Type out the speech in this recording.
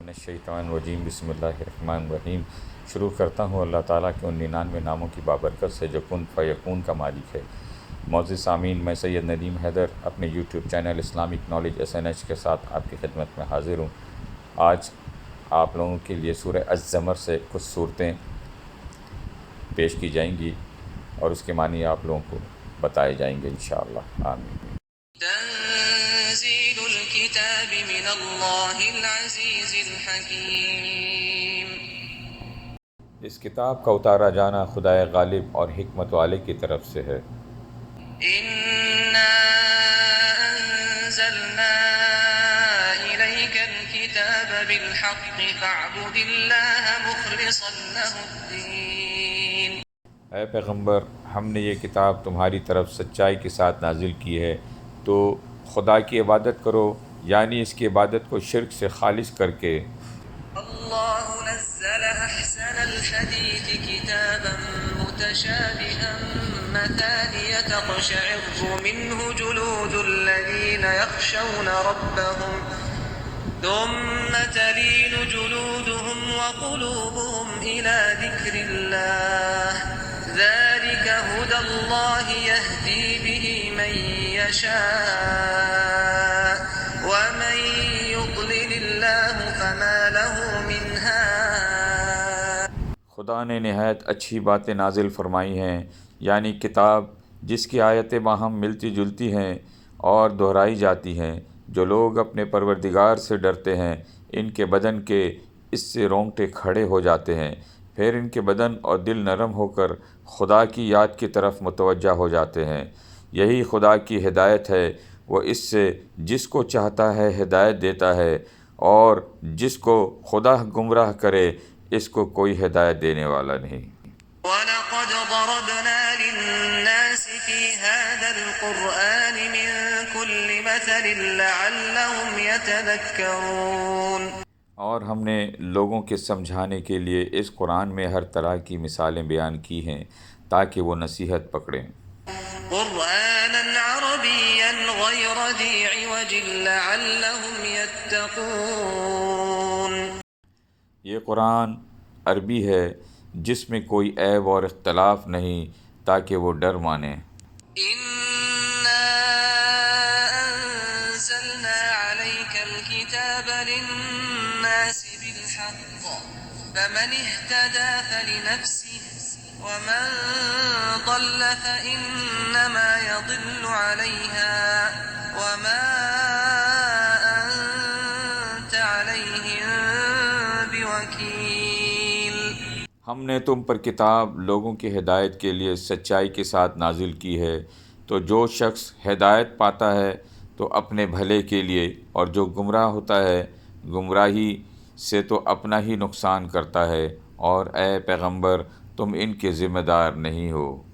من الشیطان الرجیم بسم اللہ الرحمن الرحیم۔ شروع کرتا ہوں اللہ تعالیٰ کے ان 99 ناموں کی بابرکت سے جو کن فیکون کا مالک ہے۔ معزز سامعین، میں سید ندیم حیدر اپنے YouTube channel Islamic knowledge SNH کے ساتھ آپ کی خدمت میں حاضر ہوں۔ آج آپ لوگوں کے لیے سورہ الزمر سے کچھ صورتیں پیش کی جائیں گی اور اس کے معنی آپ لوگوں کو بتائے جائیں گے انشاءاللہ۔ آمین۔ تنزيل الكتاب من الله العزيز الحكيم۔ اس کتاب کا اتارا جانا خدائے غالب اور حکمت والے کی طرف سے ہے۔ إنا أنزلنا إليك الكتاب بالحق فاعبد الله مخلصا له الدين۔ اے پیغمبر، ہم نے یہ کتاب تمہاری طرف سچائی کے ساتھ نازل کی ہے، تو خدا کی عبادت کرو، یعنی اس کی عبادت کو شرک سے خالص کر کے۔ اللہ نزل احسن الحدیث کتابا متشابها مثانیہ تقشعر منه جلود الذین یخشون ربهم ثم تلين جلودهم وقلوبهم إلى ذكر الله ذلك هدى الله يهدي به من يشاء ومن يضلل الله فما له من هاد۔ خدا نے نہایت اچھی باتیں نازل فرمائی ہیں، یعنی کتاب جس کی آیتیں باہم ملتی جلتی ہیں اور دہرائی جاتی ہیں۔ جو لوگ اپنے پروردگار سے ڈرتے ہیں، ان کے بدن کے اس سے رونگٹے کھڑے ہو جاتے ہیں، پھر ان کے بدن اور دل نرم ہو کر خدا کی یاد کی طرف متوجہ ہو جاتے ہیں۔ یہی خدا کی ہدایت ہے، وہ اس سے جس کو چاہتا ہے ہدایت دیتا ہے، اور جس کو خدا گمراہ کرے اس کو کوئی ہدایت دینے والا نہیں۔ وَلَقَدْ ضَرَبْنَا لِلنَّاسِ فِي هَذَا الْقُرْآنِ مِنْ كُلِّ مَثَلٍ لَعَلَّهُمْ يَتَذَكَّرُونَ۔ اور ہم نے لوگوں کے سمجھانے کے لیے اس قرآن میں ہر طرح کی مثالیں بیان کی ہیں تاکہ وہ نصیحت پکڑیں۔ قُرْآنًا عَرَبِيًّا غَيْرَ ذِي عِوَجٍ لَعَلَّهُمْ يَتَّقُونَ۔ یہ قرآن عربی ہے جس میں کوئی عیب اور اختلاف نہیں تاکہ وہ ڈر مانیں۔ إِنَّا أَنزَلْنَا عَلَيْكَ الْكِتَابَ لِلنَّاسِ بِالْحَقِّ فَمَنِ اهْتَدَىٰ فَلِنَفْسِهِ وَمَن ضَلَّ فَإِنَّمَا يَضِلُّ عَلَيْهَا وَمَا أَنتَ عَلَيْهِم بِوَكِيلٍ۔ ہم نے تم پر کتاب لوگوں کی ہدایت کے لیے سچائی کے ساتھ نازل کی ہے، تو جو شخص ہدایت پاتا ہے تو اپنے بھلے کے لیے، اور جو گمراہ ہوتا ہے گمراہی سے تو اپنا ہی نقصان کرتا ہے، اور اے پیغمبر تم ان کے ذمہ دار نہیں ہو۔